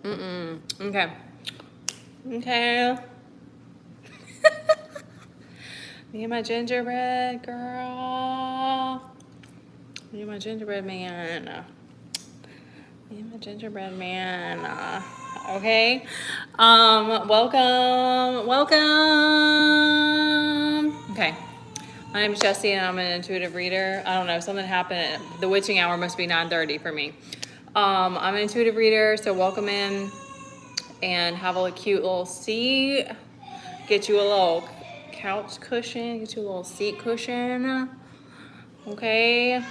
Okay. Okay. Me and my gingerbread girl. Me and my gingerbread man. Me and my gingerbread man. Okay. Welcome. Okay. My name is Jessie and I'm an intuitive reader. I don't know, something happened. The witching hour must be 9:30 for me. I'm an intuitive reader, so welcome in and have a cute little seat. Get you a little couch cushion, get you a little seat cushion. Okay.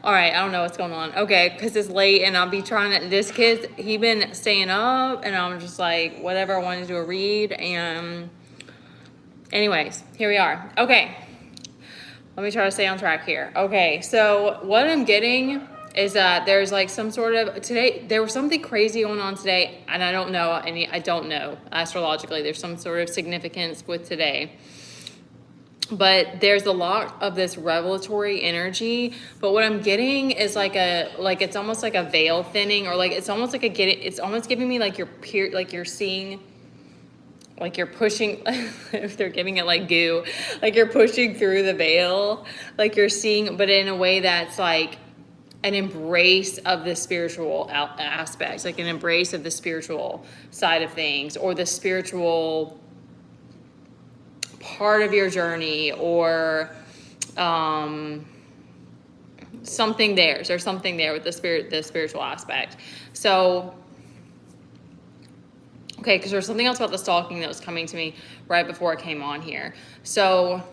All right, I don't know what's going on. Okay, because it's late and I'll be trying to, this kid, he been staying up and I'm just like, whatever, I wanted to do a read. And anyways, here we are. Okay, let me try to stay on track here. Okay, so what I'm getting is that there's like some sort of, today, there was something crazy going on today and I don't know astrologically, there's some sort of significance with today. But there's a lot of this revelatory energy. But what I'm getting is it's almost like a veil thinning, or like it's almost like it's almost giving me like you're seeing, like you're pushing, if they're giving it like goo, like you're pushing through the veil, like you're seeing, but in a way that's like an embrace of the spiritual aspects, like an embrace of the spiritual side of things, or the spiritual part of your journey, or something there. There's something there with the spiritual aspect. So, okay, because there's something else about the stalking that was coming to me right before I came on here. So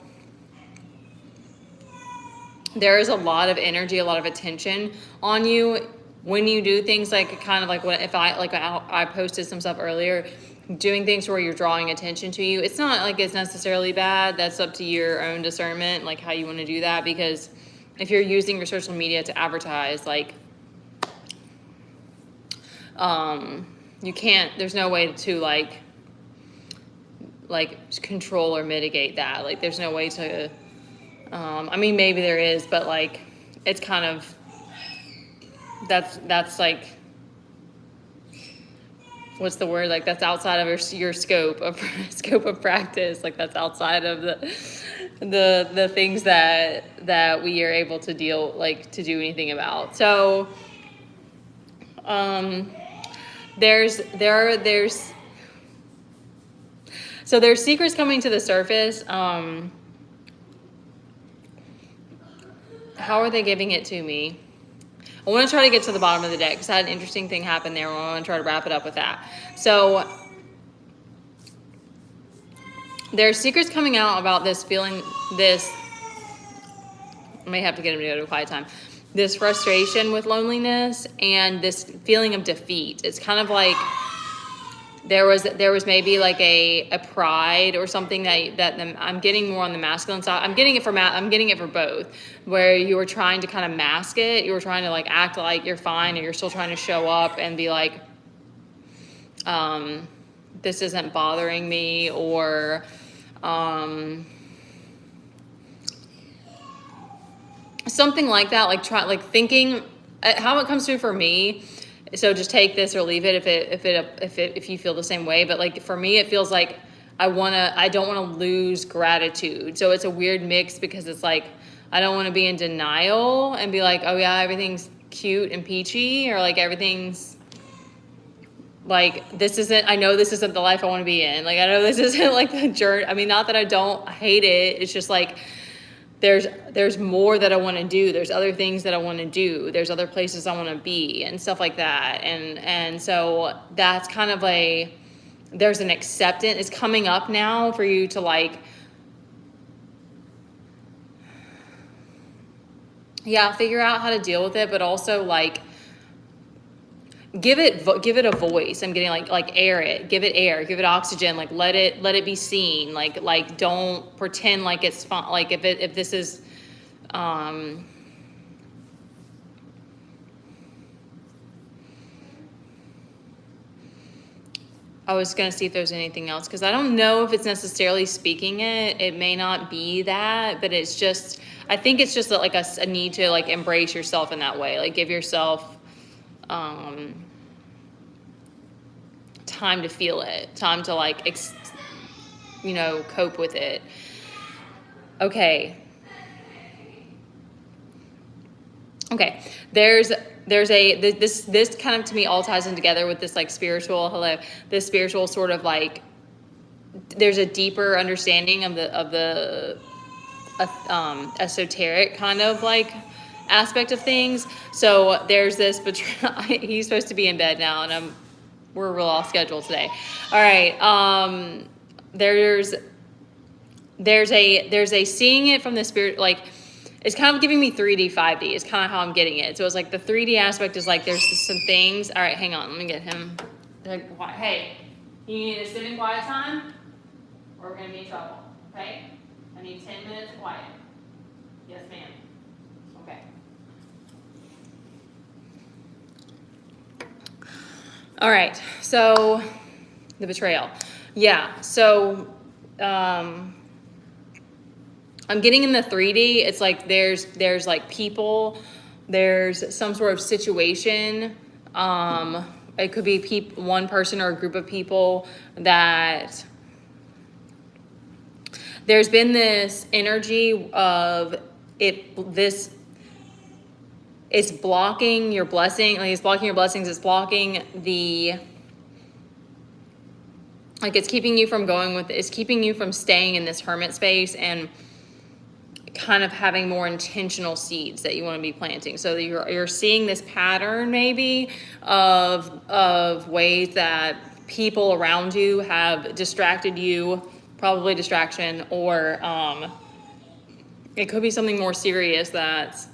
there is a lot of energy, a lot of attention on you when you do things like kind of like what if I posted some stuff earlier, doing things where you're drawing attention to you. It's not like it's necessarily bad. That's up to your own discernment, like how you want to do that. Because if you're using your social media to advertise, like, you can't, there's no way to like control or mitigate that. Like there's no way to, I mean, maybe there is, but like, it's kind of, that's like, what's the word? Like that's outside of your scope of practice. Like that's outside of the things that we are able to deal, like to do anything about. So, there's secrets coming to the surface. How are they giving it to me? I want to try to get to the bottom of the deck because I had an interesting thing happen there. I want to try to wrap it up with that. So there's secrets coming out about this feeling, I may have to get him to go to a quiet time. This frustration with loneliness and this feeling of defeat. It's kind of like there was maybe like a pride or something that I'm getting more on the masculine side. I'm getting it for both, where you were trying to kind of mask it. You were trying to like act like you're fine, and you're still trying to show up and be like, this isn't bothering me, or something like that. Like thinking how it comes through for me. So just take this or leave it if you feel the same way. But like for me, it feels like I don't want to lose gratitude. So it's a weird mix because it's like I don't want to be in denial and be like, oh yeah, everything's cute and peachy, or like everything's like I know this isn't the life I want to be in. Like I know this isn't like the journey. I mean, not that I don't hate it. It's just like there's more that I want to do. There's other things that I want to do. There's other places I want to be and stuff like that. And so that's kind of there's an acceptance. It's coming up now for you to like, yeah, figure out how to deal with it, but also like give it a voice. I'm getting like air it, give it oxygen, like let it be seen, like don't pretend like it's fun. Like if this is I was gonna see if there's anything else, because I don't know if it's necessarily speaking it. It may not be that, but it's just, I think it's just like a need to like embrace yourself in that way, like give yourself time to feel it, time to like, cope with it. Okay. Okay. This kind of to me all ties in together with this like this spiritual sort of like, there's a deeper understanding of the esoteric kind of like aspect of things. So there's this he's supposed to be in bed now, and we're real off schedule today. All right. There's a seeing it from the spirit, like it's kind of giving me 3D, 5D is kind of how I'm getting it. So it's like the 3D aspect is like there's some things. All right, hang on, let me get him. Hey, you need a sit in quiet time, or we're gonna be in trouble. Okay, I need 10 minutes of quiet. Yes, ma'am. Okay. All right, so the betrayal. Yeah, so I'm getting in the 3D. It's like there's like people, there's some sort of situation. It could be one person or a group of people that there's been this energy of this it's blocking your blessing, like it's blocking your blessings, it's blocking it's keeping you from it's keeping you from staying in this hermit space and kind of having more intentional seeds that you want to be planting. So that you're seeing this pattern maybe of ways that people around you have distracted you, probably distraction, or it could be something more serious, that's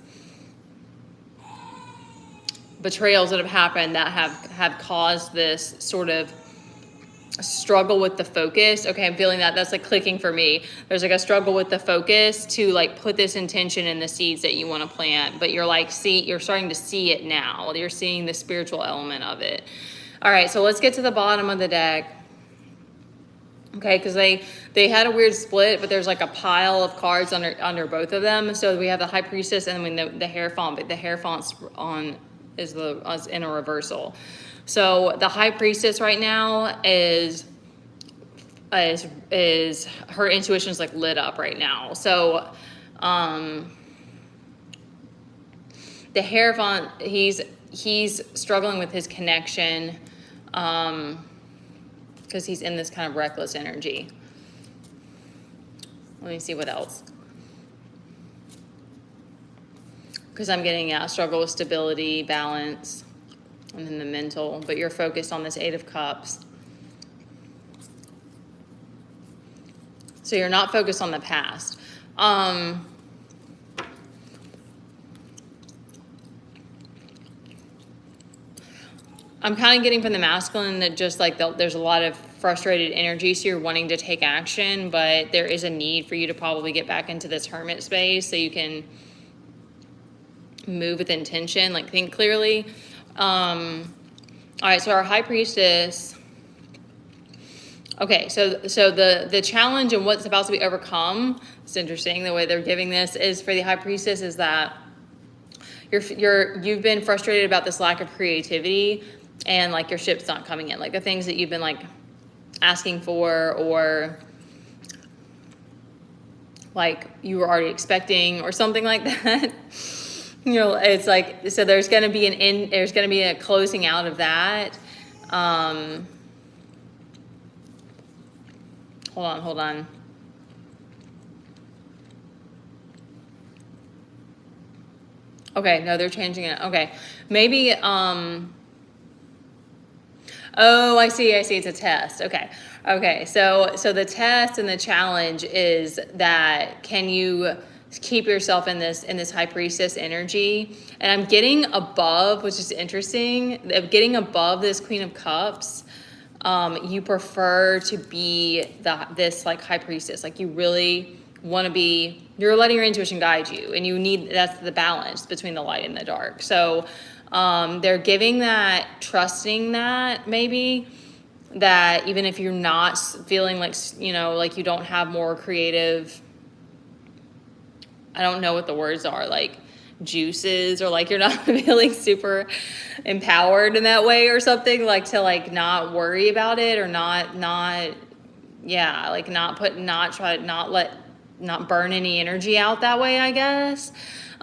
betrayals that have happened that have caused this sort of struggle with the focus. Okay, I'm feeling that's like clicking for me. There's like a struggle with the focus to like put this intention in the seeds that you want to plant, but you're starting to see it now. You're seeing the spiritual element of it. All right, so let's get to the bottom of the deck. Okay, because they had a weird split, but there's like a pile of cards under both of them. So we have the High Priestess and then the Hierophant, but the Hierophant's is in a reversal. So the High Priestess right now is her intuition is like lit up right now. So the Hierophant, he's struggling with his connection because he's in this kind of reckless energy. Let me see what else. Because I'm getting struggle with stability, balance, and then the mental, but you're focused on this Eight of Cups. So you're not focused on the past. I'm kind of getting from the masculine that just like there's a lot of frustrated energy, so you're wanting to take action, but there is a need for you to probably get back into this hermit space so you can move with intention, like think clearly. All right, so our High Priestess. Okay, so the challenge and what's about to be overcome, it's interesting the way they're giving this, is for the High Priestess is that you've been frustrated about this lack of creativity and like your ship's not coming in, like the things that you've been like asking for or like you were already expecting or something like that. It's like, so there's going to be there's going to be a closing out of that. Hold on. Okay, no, they're changing it. Okay, maybe, oh, I see, it's a test. Okay, so the test and the challenge is that can you keep yourself in this High Priestess energy? And I'm getting above, which is interesting, getting above this Queen of Cups. You prefer to be this like High Priestess, like you really want to be, you're letting your intuition guide you, and that's the balance between the light and the dark. So they're giving that, trusting that maybe, that even if you're not feeling like, like you don't have more creative, I don't know what the words are, like juices, or like you're not feeling super empowered in that way or something, like to like not worry about it, or not yeah, like not burn any energy out that way, I guess.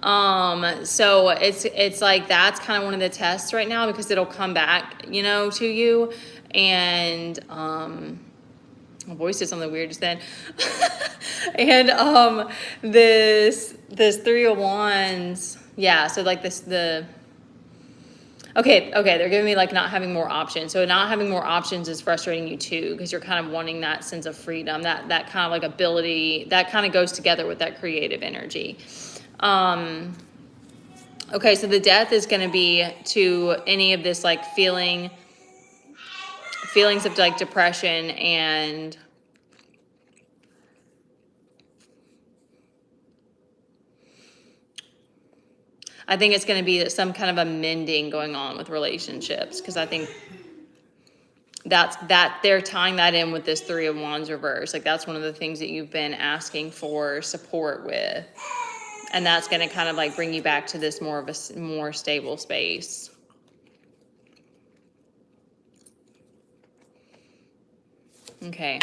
So it's like that's kind of one of the tests right now, because it'll come back, you know, to you. And my voice did something weird just then. And this Three of Wands, yeah, so like okay, they're giving me like not having more options. So not having more options is frustrating you too, because you're kind of wanting that sense of freedom, that kind of like ability, that kind of goes together with that creative energy. Okay, so the Death is going to be to any of this like feelings of like depression, and I think it's going to be some kind of a mending going on with relationships, because I think that they're tying that in with this Three of Wands reverse. Like that's one of the things that you've been asking for support with, and that's going to kind of like bring you back to this more stable space. Okay.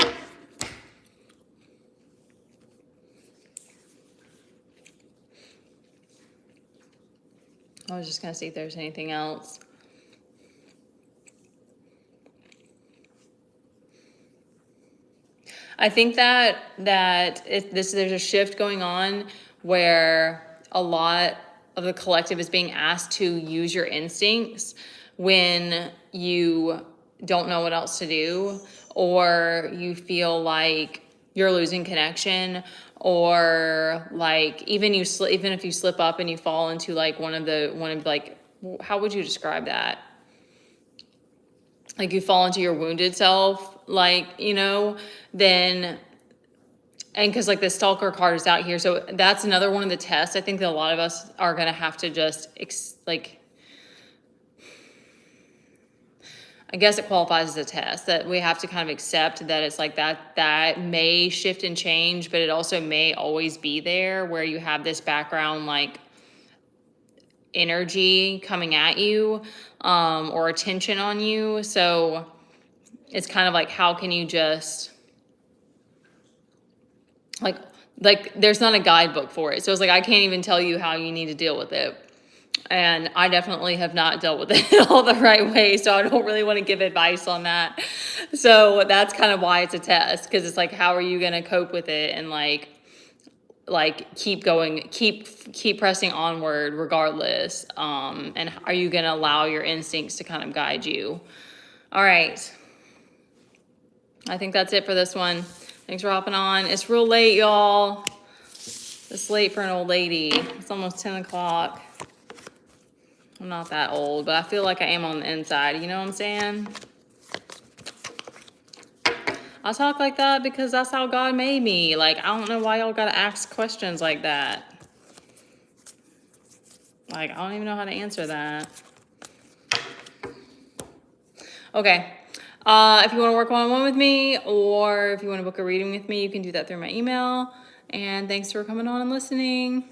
I was just going to see if there's anything else. I think that there's a shift going on where a lot of the collective is being asked to use your instincts when you don't know what else to do, or you feel like you're losing connection, or like even if you slip up and you fall into like one of like, how would you describe that? Like you fall into your wounded self, like, you know, then, and because like the Stalker card is out here, so that's another one of the tests I think that a lot of us are going to have to just I guess it qualifies as a test, that we have to kind of accept that it's like that may shift and change, but it also may always be there, where you have this background like energy coming at you, or attention on you. So it's kind of like, how can you just like there's not a guidebook for it. So it's like, I can't even tell you how you need to deal with it. And I definitely have not dealt with it all the right way, so I don't really want to give advice on that. So that's kind of why it's a test, because it's like, how are you going to cope with it, and like keep going, keep pressing onward regardless. And are you going to allow your instincts to kind of guide you? All right. I think that's it for this one. Thanks for hopping on. It's real late, y'all. It's late for an old lady. It's almost 10 o'clock. I'm not that old, but I feel like I am on the inside. You know what I'm saying? I talk like that because that's how God made me. Like, I don't know why y'all gotta ask questions like that. Like, I don't even know how to answer that. Okay. If you want to work one-on-one with me, or if you want to book a reading with me, you can do that through my email. And thanks for coming on and listening.